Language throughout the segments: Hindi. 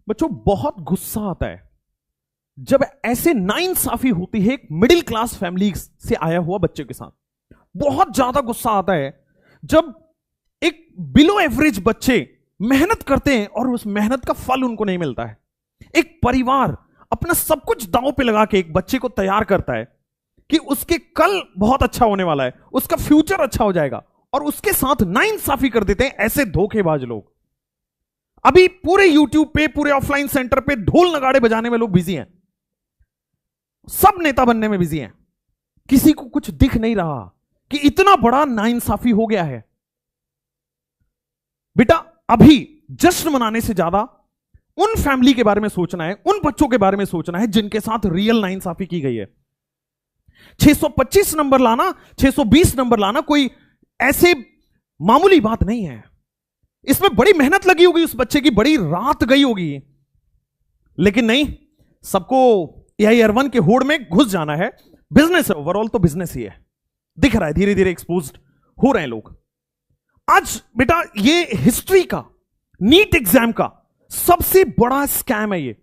बच्चों बहुत गुस्सा आता है जब ऐसे नाइंसाफी होती है एक मिडिल क्लास फैमिली से आया हुआ बच्चे के साथ। बहुत ज्यादा गुस्सा आता है जब एक बिलो एवरेज बच्चे मेहनत करते हैं और उस मेहनत का फल उनको नहीं मिलता है। एक परिवार अपना सब कुछ दांव पे लगा के एक बच्चे को तैयार करता है कि उसके कल बहुत अच्छा होने वाला है, उसका फ्यूचर अच्छा हो जाएगा, और उसके साथ नाइंसाफी कर देते हैं ऐसे धोखेबाज लोग। अभी पूरे यूट्यूब पे, पूरे ऑफलाइन सेंटर पे ढोल नगाड़े बजाने में लोग बिजी हैं, सब नेता बनने में बिजी हैं। किसी को कुछ दिख नहीं रहा कि इतना बड़ा नाइंसाफी हो गया है। बेटा अभी जश्न मनाने से ज्यादा उन फैमिली के बारे में सोचना है, उन बच्चों के बारे में सोचना है जिनके साथ रियल नाइंसाफी की गई है। 625 नंबर लाना, 620 नंबर लाना कोई ऐसे मामूली बात नहीं है। इसमें बड़ी मेहनत लगी होगी, उस बच्चे की बड़ी रात गई होगी, लेकिन नहीं, सबको AIR1 के होड़ में घुस जाना है। बिजनेस है, ओवरऑल तो बिजनेस ही है। दिख रहा है धीरे धीरे एक्सपोज्ड हो रहे हैं लोग। आज बेटा ये हिस्ट्री का, नीट एग्जाम का सबसे बड़ा स्कैम है ये।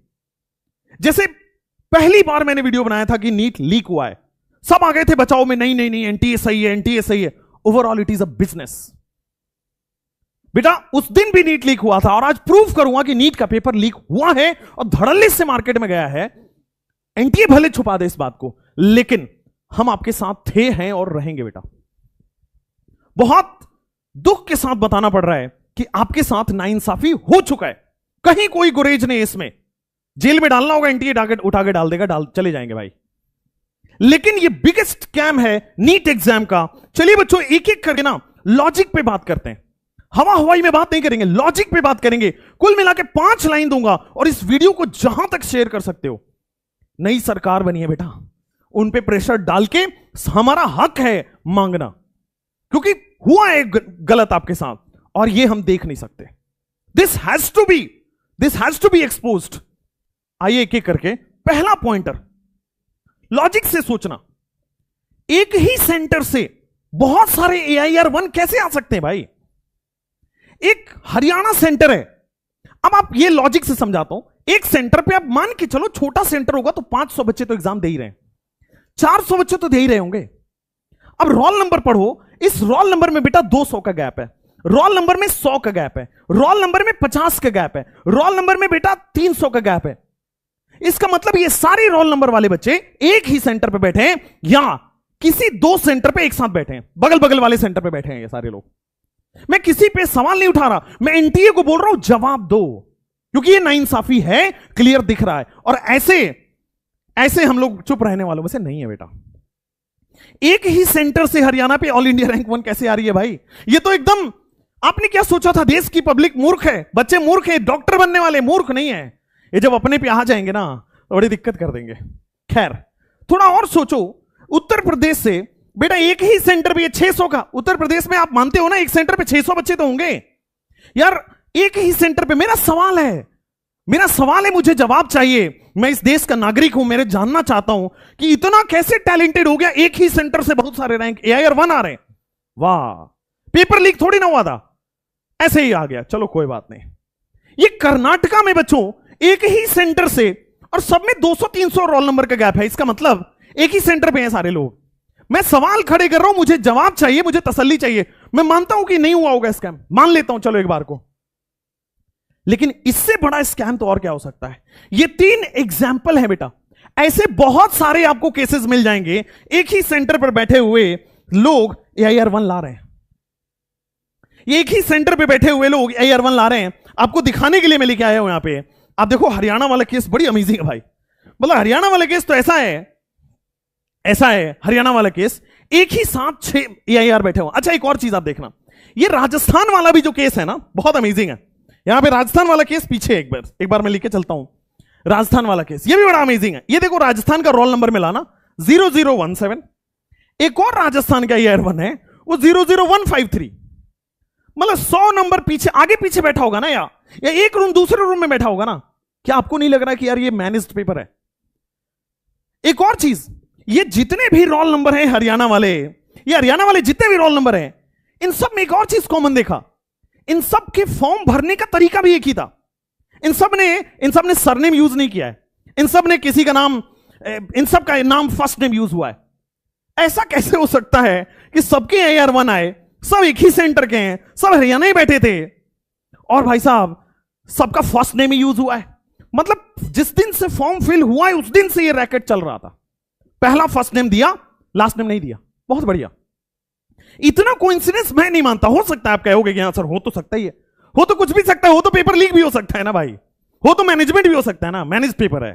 जैसे पहली बार मैंने वीडियो बनाया था कि नीट लीक हुआ है, सब आ गए थे बचाओ में, नहीं नहीं नहीं एनटीए सही है, एनटीए सही है। Overall it is a business. बेटा उस दिन भी नीट लीक हुआ था और आज प्रूव करूंगा कि नीट का पेपर लीक हुआ है और धड़ल्ले से मार्केट में गया है। एनटीए भले छुपा दे इस बात को, लेकिन हम आपके साथ थे, हैं और रहेंगे। बेटा बहुत दुख के साथ बताना पड़ रहा है कि आपके साथ नाइंसाफी हो चुका है। कहीं कोई गुरेज नहीं, इसमें जेल में डालना होगा, एनटीए उठा के डाल देगा, चले जाएंगे भाई। लेकिन ये बिगेस्ट स्कैम है नीट एग्जाम का। चलिए बच्चों एक एक करके ना लॉजिक पे बात करते हैं। हवा हवाई में बात नहीं करेंगे, लॉजिक पे बात करेंगे। कुल मिला के 5 लाइन दूंगा और इस वीडियो को जहां तक शेयर कर सकते हो। नई सरकार बनी है बेटा, उन पे प्रेशर डाल के हमारा हक है मांगना, क्योंकि हुआ है गलत आपके साथ और ये हम देख नहीं सकते। This has to be exposed. आइए एक एक करके। पहला पॉइंटर, लॉजिक से सोचना। एक ही सेंटर से बहुत सारे AIR1 कैसे आ सकते हैं भाई? एक हरियाणा सेंटर है। अब आप ये लॉजिक से समझाता हूं। एक सेंटर पे आप मान के चलो, छोटा सेंटर होगा तो 500 बच्चे तो एग्जाम दे ही रहे हैं, 400 बच्चे तो दे ही रहे होंगे। अब रोल नंबर पढ़ो, इस रोल नंबर में बेटा 200 का गैप है, रोल नंबर में 100 का गैप है, रोल नंबर में 50 का गैप है, रोल नंबर में बेटा 300 का गैप है। इसका मतलब ये सारे रोल नंबर वाले बच्चे एक ही सेंटर पे बैठे हैं या किसी 2 सेंटर पे एक साथ बैठे हैं, बगल बगल वाले सेंटर पे बैठे हैं ये सारे लोग। मैं किसी पे सवाल नहीं उठा रहा, मैं एनटीए को बोल रहा हूं जवाब दो, क्योंकि ये नाइंसाफी है, क्लियर दिख रहा है। और ऐसे हम लोग चुप रहने वालों में से नहीं है बेटा। एक ही सेंटर से हरियाणा पे ऑल इंडिया रैंक 1 कैसे आ रही है भाई? ये तो एकदम, आपने क्या सोचा था? देश की पब्लिक मूर्ख है, बच्चे मूर्ख है, डॉक्टर बनने वाले मूर्ख नहीं है। ये जब अपने पे आ जाएंगे ना तो बड़ी दिक्कत कर देंगे। खैर थोड़ा और सोचो। उत्तर प्रदेश से बेटा एक ही सेंटर पे 600 का, उत्तर प्रदेश में आप मानते हो ना एक सेंटर पे 600 बच्चे तो होंगे यार, एक ही सेंटर पे। मेरा सवाल है, मुझे जवाब चाहिए। मैं इस देश का नागरिक हूं, मेरे जानना चाहता हूं कि इतना कैसे टैलेंटेड हो गया, एक ही सेंटर से बहुत सारे रैंक AIR1 आ रहे हैं। वाह, पेपर लीक थोड़ी ना हुआ था, ऐसे ही आ गया। चलो कोई बात नहीं। ये कर्नाटका में बच्चों एक ही सेंटर से और सब में 200-300 रोल नंबर का गैप है। इसका मतलब एक ही सेंटर पे हैं सारे लोग। मैं सवाल खड़े कर रहा हूं, मुझे जवाब चाहिए, मुझे तसल्ली चाहिए। मैं मानता हूं कि नहीं हुआ होगा स्कैम, मान लेता हूं चलो एक बार को, लेकिन इससे बड़ा स्कैम तो और क्या हो सकता है? ये 3 एग्जाम्पल है बेटा। ऐसे बहुत सारे आपको केसेस मिल जाएंगे, एक ही सेंटर पर बैठे हुए लोग AIR1 ला रहे हैं। ये एक ही सेंटर पे बैठे हुए लोग AIR1 ला रहे हैं। आपको दिखाने के लिए मैं लेके आया हूं यहां पे। आप देखो हरियाणा वाला केस बड़ी अमेजिंग है भाई। मतलब हरियाणा वाला केस तो ऐसा है हरियाणा वाला केस, एक ही साथ 6 AIR बैठे हो। अच्छा एक और चीज आप देखना, ये राजस्थान वाला भी जो केस है ना बहुत अमेजिंग है। यहां पे राजस्थान वाला केस पीछे एक बार मैं लेके चलता हूं। राजस्थान वाला केस ये भी बड़ा अमेजिंग है। ये देखो राजस्थान का रोल नंबर मिला ना 0017। एक और राजस्थान का AIR1 है वो 00153। मतलब 100 नंबर पीछे आगे पीछे बैठा होगा ना, या एक रूम दूसरे रूम में बैठा होगा ना। क्या आपको नहीं लग रहा कि यार ये मैनेज्ड पेपर है? एक और चीज, ये जितने भी रोल नंबर हैं हरियाणा वाले, ये हरियाणा वाले जितने भी रोल नंबर हैं, इन सब में एक और चीज कॉमन देखा, इन सब के फॉर्म भरने का तरीका भी एक ही था। इन सब ने सरनेम यूज नहीं किया है, इन सब ने किसी का नाम, इन सब का नाम फर्स्ट नेम यूज हुआ है। ऐसा कैसे हो सकता है कि सबके AR1 आए, सब एक ही सेंटर के हैं, सब हरियाणा ही बैठे थे, और भाई साहब सबका फर्स्ट नेम ही यूज हुआ है। मतलब जिस दिन से फॉर्म फिल हुआ है उस दिन से ये रैकेट चल रहा था। पहला फर्स्ट नेम दिया, लास्ट नेम नहीं दिया। बहुत बढ़िया। इतना कोइंसिडेंस मैं नहीं मानता। हो सकता है आप कहोगे कि हाँ सर हो तो सकता ही है, हो तो कुछ भी सकता है, हो तो पेपर लीक भी हो सकता है ना भाई, हो तो मैनेजमेंट भी हो सकता है ना, मैनेज पेपर है।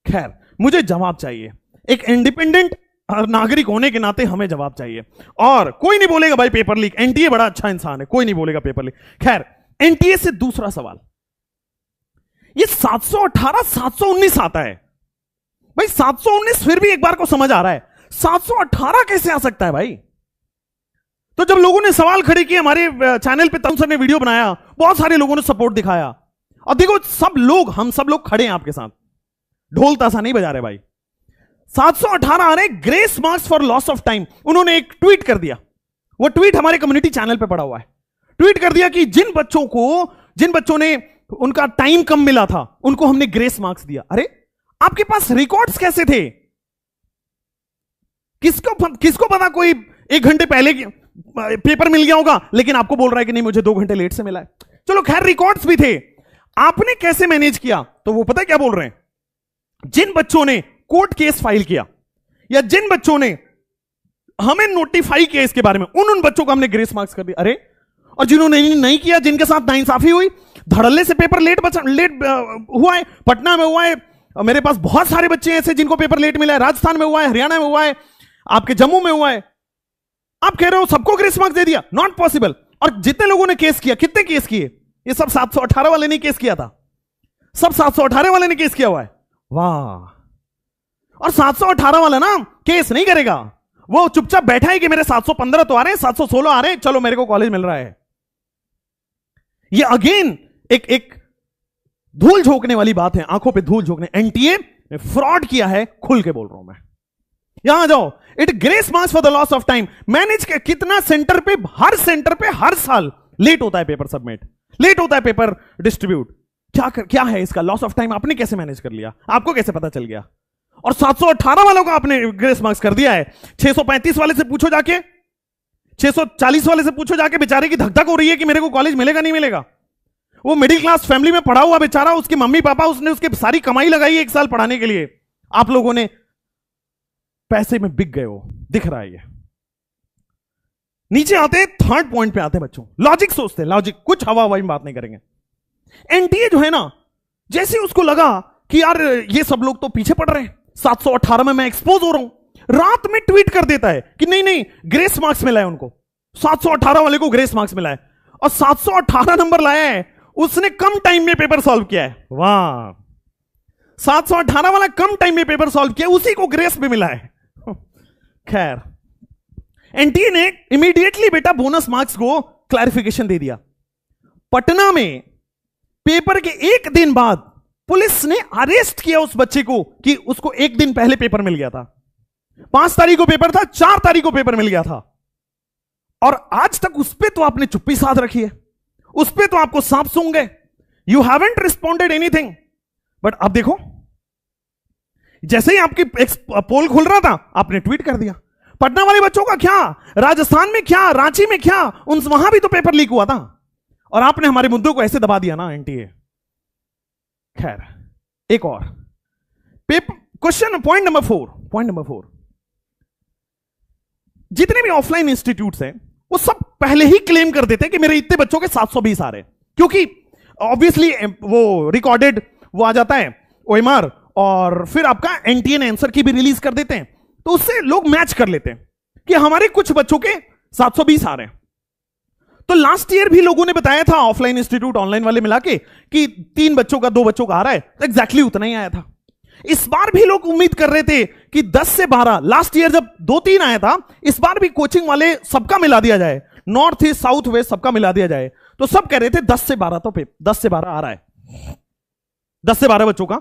खैर मुझे जवाब चाहिए, एक इंडिपेंडेंट नागरिक होने के नाते हमें जवाब चाहिए। और कोई नहीं बोलेगा भाई पेपर लीक, एनटीए बड़ा अच्छा इंसान है, कोई नहीं बोलेगा पेपर लीक। खैर एनटीए से दूसरा सवाल, ये 718 719 आता है भाई, 719 फिर भी एक बार को समझ आ रहा है, 718 कैसे आ सकता है भाई? तो जब लोगों ने सवाल खड़े किए हमारे चैनल पे, तरुण सर ने वीडियो बनाया, बहुत सारे लोगों ने सपोर्ट दिखाया, और देखो सब लोग, हम सब लोग खड़े हैं आपके साथ, ढोल ताशा नहीं बजा रहे भाई। 718 आ रहे, grace marks for loss of time. उन्होंने एक ट्वीट कर दिया, वो ट्वीट हमारे कम्युनिटी चैनल पे पड़ा हुआ है। ट्वीट कर दिया कि जिन बच्चों ने उनका टाइम कम मिला था उनको हमने ग्रेस मार्क्स दिया। अरे आपके पास रिकॉर्ड्स कैसे थे? किसको पता कोई 1 घंटे पहले पेपर मिल गया होगा, लेकिन आपको बोल रहा है कि नहीं मुझे 2 घंटे लेट से मिला है। चलो खैर रिकॉर्ड्स भी थे, आपने कैसे मैनेज किया? तो वो पता क्या बोल रहे हैं, जिन बच्चों ने कोर्ट केस फाइल किया या जिन बच्चों ने हमें नोटिफाई किया इसके बारे में, उन बच्चों को हमने ग्रेस मार्क्स कर दिया। अरे और जिन्होंने नहीं किया, जिनके साथ नाइंसाफी हुई, धड़ल्ले से पेपर लेट हुआ है, पटना में हुआ है, मेरे पास बहुत सारे बच्चे ऐसे जिनको पेपर लेट मिला है, राजस्थान में हुआ है, हरियाणा में हुआ है, आपके जम्मू में हुआ है, आप कह रहे हो सबको ग्रेस मार्क्स दे दिया? Not possible. और जितने लोगों ने केस किया, कितने केस किए? ये सब 718 वाले ने केस किया था, सब 718 वाले ने केस किया हुआ है। वाह। और 718 वाला ना केस नहीं करेगा, वो चुपचाप बैठा है कि मेरे 715 तो आ रहे हैं, 716 आ रहे हैं, चलो मेरे को कॉलेज मिल रहा है। ये अगेन एक धूल झोंकने वाली बात है, आंखों पे धूल झोंकने। एनटीए ने फ्रॉड किया है, खुल के बोल रहा हूं मैं। यहां जाओ, it grace marks for the loss of time. Manage कितना सेंटर पे, हर सेंटर पे हर साल लेट होता है पेपर सबमिट, लेट होता है पेपर डिस्ट्रीब्यूट। क्या है इसका लॉस ऑफ टाइम? आपने कैसे मैनेज कर लिया? आपको कैसे पता चल गया? और 718 वालों को आपने ग्रेस मार्क्स कर दिया है। 635 वाले से पूछो जाके, 640 वाले से पूछो जाके, बेचारे की धक धक हो रही है कि मेरे को कॉलेज मिलेगा नहीं मिलेगा। वो मिडिल क्लास फैमिली में पढ़ा हुआ बेचारा, उसके मम्मी पापा, उसने उसकी सारी कमाई लगाई 1 साल पढ़ाने के लिए, आप लोगों ने पैसे में बिक गए हो, दिख रहा है ये। नीचे आते हैं, थर्ड पॉइंट पे आते हैं बच्चों, लॉजिक सोचते हैं, लॉजिक, कुछ हवा हवाई में बात नहीं करेंगे। एनटीए जो है ना, जैसे उसको लगा कि यार ये सब लोग तो पीछे पड़ रहे हैं, 718 में मैं एक्सपोज हो रहा हूं, रात में ट्वीट कर देता है कि नहीं ग्रेस मार्क्स मिला है उनको, 718 वाले को ग्रेस मार्क्स मिला है, और 718 नंबर लाया है, उसने कम टाइम में पेपर सॉल्व किया है। वाह, 718 वाला कम टाइम में पेपर सॉल्व किया, उसी को ग्रेस भी मिला है। खैर एनटीए ने इमीडिएटली बेटा बोनस मार्क्स को क्लैरिफिकेशन दे दिया। पटना में पेपर के 1 दिन बाद पुलिस ने अरेस्ट किया उस बच्चे को कि उसको 1 दिन पहले पेपर मिल गया था। 5 तारीख को पेपर था, 4 तारीख को पेपर मिल गया था, और आज तक उस पर तो आपने चुप्पी साध रखी है, उस पर तो आपको सांप सूंघ गए, you haven't responded anything. But अब देखो, जैसे ही आपकी पोल खुल रहा था आपने ट्वीट कर दिया। पटना वाले बच्चों का क्या, राजस्थान में क्या, रांची में क्या, वहां भी तो पेपर लीक हुआ था, और आपने हमारे मुद्दों को ऐसे दबा दिया ना एनटीए। खैर एक और क्वेश्चन, पॉइंट नंबर 4, जितने भी ऑफलाइन इंस्टीट्यूट्स हैं वो सब पहले ही क्लेम कर देते हैं कि मेरे इतने बच्चों के 720 आ रहे हैं, क्योंकि ऑब्वियसली वो रिकॉर्डेड वो आ जाता है ओएमआर, और फिर आपका एनटीए ने आंसर की भी रिलीज कर देते हैं, तो उससे लोग मैच कर लेते हैं कि हमारे कुछ बच्चों के 720 आ रहे हैं। तो लास्ट ईयर भी लोगों ने बताया था, ऑफलाइन इंस्टीट्यूट ऑनलाइन वाले मिला के, कि 3 बच्चों का 2 बच्चों का आ रहा है, तो एग्जैक्टली उतना ही आया था। इस बार भी लोग उम्मीद कर रहे थे कि 10 से 12, लास्ट ईयर जब 2-3 आया था, इस बार भी कोचिंग वाले सबका मिला दिया जाए, नॉर्थ ईस्ट साउथ वेस्ट सबका मिला दिया जाए। तो सब कह रहे थे 10 से 12 तो 10 से 12 आ रहा है, 10 से 12 बच्चों का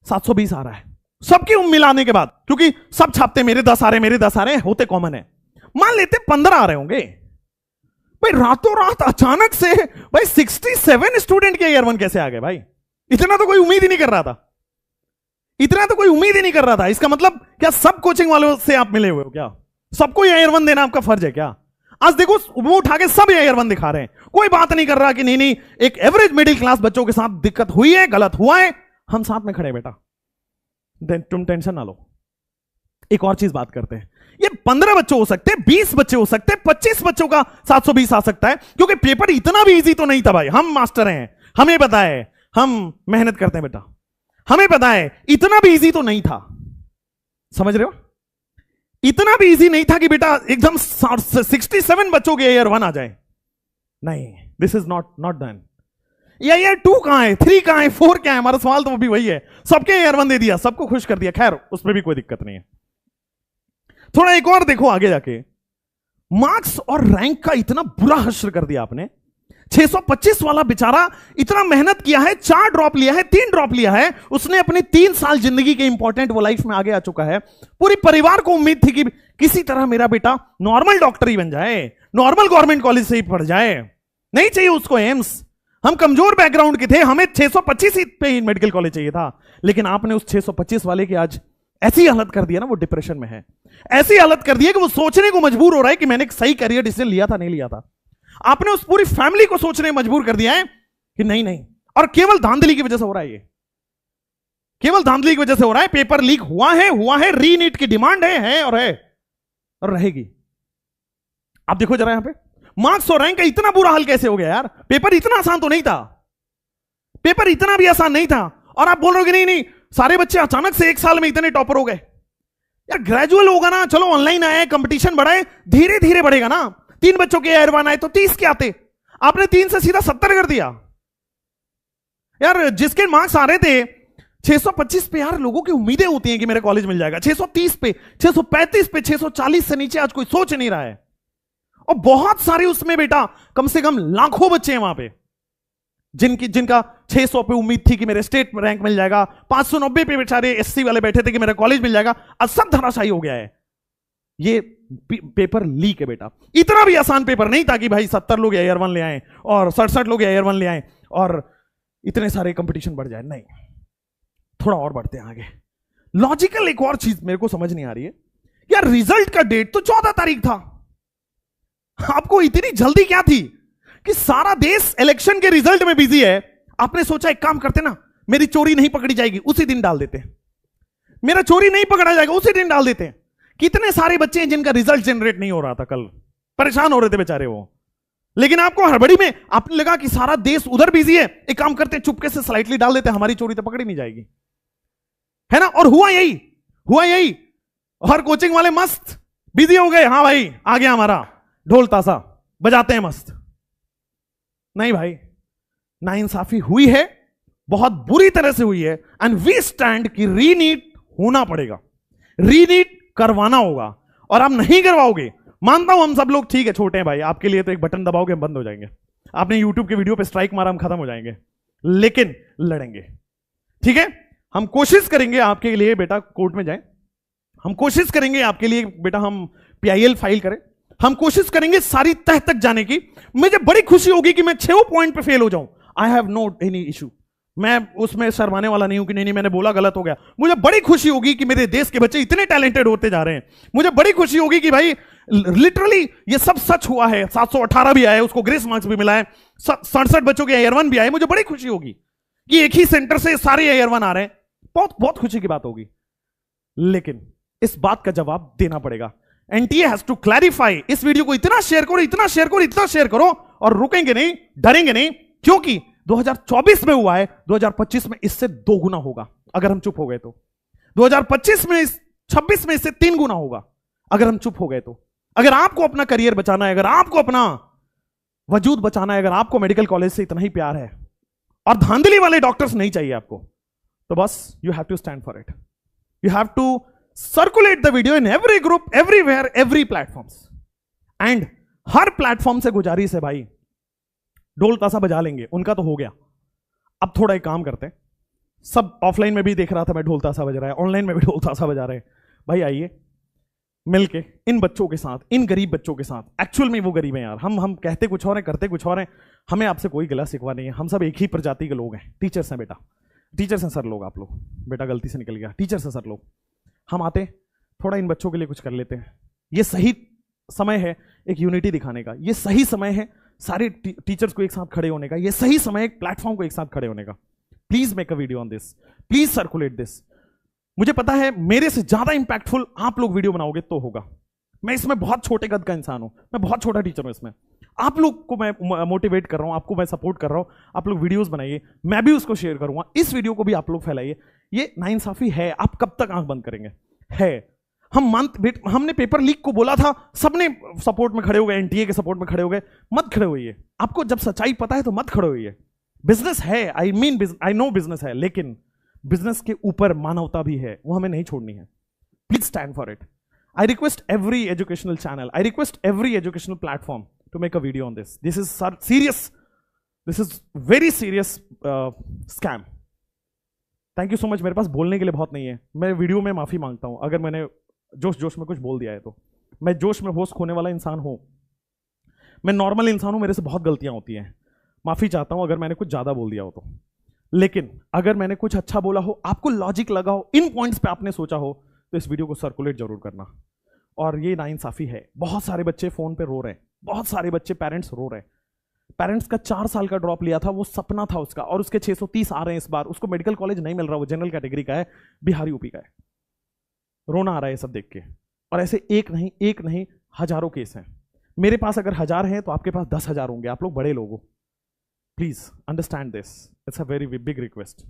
720 आ रहा है, सबकी मिलाने के बाद, क्योंकि सब छापते मेरे 10 आ रहे, मेरे 10 आ रहे, होते कॉमन है। मान लेते 15 आ रहे होंगे, भाई रातों रात अचानक से भाई 67 स्टूडेंट के ईयर 1 कैसे आ गए भाई? इतना तो कोई उम्मीद ही नहीं कर रहा था, इतना तो कोई उम्मीद ही नहीं कर रहा था। इसका मतलब क्या सब कोचिंग वालों से आप मिले हुए हो क्या? सबको ईयर 1 देना आपका फर्ज है क्या? आज देखो वो उठा के सब ईयर 1 दिखा रहे हैं, कोई बात नहीं कर रहा कि नहीं नहीं एक एवरेज मिडिल क्लास बच्चों के साथ दिक्कत हुई है, गलत हुआ है, हम साथ में खड़े बेटा, तुम टेंशन ना लो। एक और चीज बात करते हैं, ये 15 बच्चे हो सकते हैं, 20 बच्चे हो सकते हैं, 25 बच्चों का 720 आ सकता है, क्योंकि पेपर इतना भी इजी तो नहीं था भाई। हम मास्टर हैं, हमें पता है, हम मेहनत करते हैं बेटा, हमें पता है इतना भी इजी तो नहीं था। समझ रहे हो? इतना भी इजी नहीं था कि बेटा एकदम 67 बच्चों के ईयर 1 आ जाए। नहीं, this is not done. Year 2 कहां है, 3 कहां है, 4 क्या है? हमारा सवाल तो भी वही है। सबके ईयर 1 दे दिया, सबको खुश कर दिया, खैर उसमें भी कोई दिक्कत नहीं है। थोड़ा एक और देखो आगे जाके, मार्क्स और रैंक का इतना बुरा हश्र कर दिया आपने। 625 वाला बेचारा इतना मेहनत किया है, 4 ड्रॉप लिया है, 3 ड्रॉप लिया है, उसने अपने 3 साल जिंदगी के इंपॉर्टेंट वो लाइफ में आगे आ चुका है। पूरी परिवार को उम्मीद थी कि किसी तरह मेरा बेटा नॉर्मल डॉक्टर ही बन जाए, नॉर्मल गवर्नमेंट कॉलेज से ही पढ़ जाए, नहीं चाहिए उसको एम्स। हम कमजोर बैकग्राउंड के थे, हमें 625 पे ही मेडिकल कॉलेज चाहिए था, लेकिन आपने उस 625 वाले की आज ऐसी हालत कर दिया ना, वो डिप्रेशन में है, ऐसी हालत कर दी है कि वो सोचने को मजबूर हो रहा है कि मैंने एक सही करियर डिसीजन लिया था नहीं लिया था। आपने उस पूरी फैमिली को सोचने में मजबूर कर दिया है कि नहीं नहीं, और केवल धांधली की वजह से हो रहा है, ये केवल धांधली की वजह से हो रहा है। पेपर लीक हुआ है, रीनीट की डिमांड है और रहेगी। आप देखो जरा यहां पे मार्क्स और रैंक का इतना बुरा हाल कैसे हो गया यार? पेपर इतना आसान तो नहीं था, पेपर इतना भी आसान नहीं था, और आप बोल रहे हो कि नहीं नहीं सारे बच्चे अचानक से 1 साल में इतने टॉपर हो गए। यार ग्रेजुअल होगा ना, चलो ऑनलाइन आया है, कंपटीशन बढ़ा है, धीरे धीरे बढ़ेगा ना। 3 बच्चों के ईयर 1 आए तो 30 के आते, आपने 3 से सीधा 70 कर दिया। यार जिसके मार्क्स आ रहे थे 625 पे, यार लोगों की उम्मीदें होती हैं कि मेरे कॉलेज मिल जाएगा। 630 पे, 635 पे, 640 से नीचे आज कोई सोच नहीं रहा है। और बहुत सारे उसमें बेटा कम से कम लाखों बच्चे हैं वहां पे जिनका 600 पे उम्मीद थी कि मेरे स्टेट रैंक मिल जाएगा, 590 पे बेचारे एससी वाले बैठे थे कि मेरा कॉलेज मिल जाएगा। अब सब धराशायी हो गया है। ये पेपर लीक है बेटा, इतना भी आसान पेपर नहीं था कि भाई 70 लोग ईयर 1 ले आए और 67 लोग ईयर 1 ले आए और इतने सारे कंपटीशन बढ़ जाए। नहीं, थोड़ा और बढ़ते हैं आगे। लॉजिकल एक और चीज मेरे को समझ नहीं आ रही है यार, रिजल्ट का डेट तो 14 तारीख था, आपको इतनी जल्दी क्या थी कि सारा देश इलेक्शन के रिजल्ट में बिजी है। आपने सोचा एक काम करते ना, मेरी चोरी नहीं पकड़ी जाएगी उसी दिन डाल देते, मेरा चोरी नहीं पकड़ा जाएगा उसी दिन डाल देते। कितने सारे बच्चे हैं जिनका रिजल्ट जनरेट नहीं हो रहा था, कल परेशान हो रहे थे बेचारे वो, लेकिन आपको हड़बड़ी में आपने लगा कि सारा देश उधर बिजी है, एक काम करते चुपके से स्लाइटली डाल देते, हमारी चोरी तो पकड़ी नहीं जाएगी, है ना। और हुआ यही, और कोचिंग वाले मस्त बिजी हो गए, हाँ भाई आ गया हमारा ढोल ताशा बजाते हैं मस्त। नहीं भाई, नाइंसाफी हुई है, बहुत बुरी तरह से हुई है, एंड वी स्टैंड कि रीनीट होना पड़ेगा, रीनीट करवाना होगा। और आप नहीं करवाओगे, मानता हूं हम सब लोग ठीक है छोटे हैं भाई, आपके लिए तो एक बटन दबाओगे हम बंद हो जाएंगे, आपने यूट्यूब के वीडियो पे स्ट्राइक मारा हम खत्म हो जाएंगे, लेकिन लड़ेंगे, ठीक है। हम कोशिश करेंगे आपके लिए बेटा कोर्ट में जाए, हम कोशिश करेंगे आपके लिए बेटा हम PIL फाइल करें, हम कोशिश करेंगे सारी तह तक जाने की। मुझे बड़ी खुशी होगी कि मैं 6 पॉइंट पे फेल हो जाऊं, I have no any issue, मैं उसमें शर्माने वाला नहीं हूं कि नहीं मैंने बोला गलत हो गया। मुझे बड़ी खुशी होगी कि मेरे देश के बच्चे इतने टैलेंटेड होते जा रहे हैं, मुझे बड़ी खुशी होगी कि भाई लिटरली ये सब सच हुआ है। 718 भी आए, उसको ग्रेस मार्क्स भी मिला है, 67 बच्चों के ईयर 1 भी आए। मुझे बड़ी खुशी होगी कि एक ही सेंटर से सारे ईयर 1 आ रहे हैं, बहुत बहुत खुशी की बात होगी। लेकिन इस बात का जवाब देना पड़ेगा, NTA हैज टू क्लैरिफाई। इस वीडियो को इतना शेयर करो, इतना शेयर करो, इतना शेयर करो, और रुकेंगे नहीं, डरेंगे नहीं, क्योंकि 2024 में हुआ है, 2025 में इससे 2 गुना होगा अगर हम चुप हो गए तो। 2025 में 26 में इससे 3 गुना होगा अगर हम चुप हो गए तो। अगर आपको अपना करियर बचाना है, अगर आपको अपना वजूद बचाना है, अगर आपको मेडिकल कॉलेज से इतना ही प्यार है और धांधली वाले डॉक्टर्स नहीं चाहिए आपको, तो बस you have to stand for it, you have to circulate the video in every group, everywhere, every platforms, and हर प्लेटफॉर्म से गुजारिश है भाई, ढोल ताशा बजा लेंगे, उनका तो हो गया, अब थोड़ा एक काम करते हैं। सब ऑफलाइन में भी देख रहा था मैं ढोल ताशा बज रहा है, ऑनलाइन में भी ढोल ताशा बजा रहे हैं, भाई आइए मिलके इन बच्चों के साथ, इन गरीब बच्चों के साथ, एक्चुअल में वो गरीब हैं यार, हम कहते कुछ और हैं, करते कुछ और हैं, हमें आपसे कोई गिला शिकवा नहीं है, हम सब एक ही प्रजाति के लोग हैं, टीचर्स हैं बेटा, टीचर्स हैं सर लोग, आप लोग, बेटा गलती से निकल गया, टीचर्स हैं सर लोग, हम आते थोड़ा इन बच्चों के लिए कुछ कर लेते हैं, ये सही समय है एक यूनिटी दिखाने का, ये सही समय है सारे टीचर्स को एक साथ खड़े होने का, ये सही समय है एक प्लेटफॉर्म को एक साथ खड़े होने का। Please make a video on this, please circulate this. मुझे पता है मेरे से ज्यादा इंपैक्टफुल आप लोग वीडियो बनाओगे तो होगा। मैं इसमें बहुत छोटे कद का इंसान हूं, मैं बहुत छोटा टीचर हूं इसमें, आप लोग को मैं मोटिवेट कर रहा हूं, आपको मैं सपोर्ट कर रहा हूं, आप लोग वीडियोस बनाइए, मैं भी उसको शेयर करूंगा, इस वीडियो को भी आप लोग फैलाइए। ये नाइंसाफी है, आप कब तक आंख बंद करेंगे? है, हमने पेपर लीक को बोला था, सबने सपोर्ट में खड़े हो गए, एनटीए के सपोर्ट में खड़े हो गए, मत खड़े होइए। आपको जब सच्चाई पता है तो मत खड़े होइए। बिजनेस है, आई नो बिजनेस है, लेकिन बिजनेस के ऊपर मानवता भी है, वो हमें नहीं छोड़नी है। Please stand for it. I request every educational channel, I request every educational platform to make a video on this. This is serious, this is very serious scam. Thank you so much. मेरे पास बोलने के लिए बहुत नहीं है, मैं वीडियो में माफी मांगता हूं अगर मैंने जोश में कुछ बोल दिया है तो। मैं जोश में होश खोने वाला इंसान हूं, मैं नॉर्मल इंसान हूं, मेरे से बहुत गलतियां होती हैं, माफी चाहता हूं अगर मैंने कुछ ज्यादा बोल दिया हो तो। लेकिन अगर मैंने कुछ अच्छा बोला हो, आपको लॉजिक लगा हो, इन पॉइंट्स पे आपने सोचा हो, तो इस वीडियो को सर्कुलेट जरूर करना। और ये नाइंसाफी है, बहुत सारे बच्चे फोन पे रो रहे हैं, बहुत सारे बच्चे पेरेंट्स रो रहे हैं। पेरेंट्स का 4 साल का ड्रॉप लिया था, वो सपना था उसका, और उसके 630 आ रहे हैं इस बार, उसको मेडिकल कॉलेज नहीं मिल रहा, वो जनरल कैटेगरी का है, बिहार यूपी का है। रोना आ रहा है ये सब देख के। और ऐसे एक नहीं हजारों केस हैं। मेरे पास अगर 1000 हैं तो आपके पास 10,000 होंगे, आप लोग बड़े लोग हो। Please understand this, it's a very big request.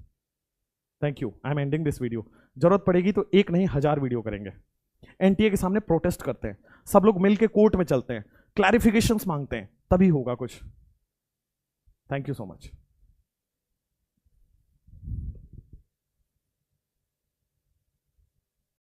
Thank you, I am ending this video. जरूरत पड़ेगी तो 1 नहीं 1000 वीडियो करेंगे, एनटीए के सामने प्रोटेस्ट करते हैं, सब लोग मिलकर कोर्ट में चलते हैं, क्लैरिफिकेशंस मांगते हैं, तभी होगा कुछ। Thank you so much.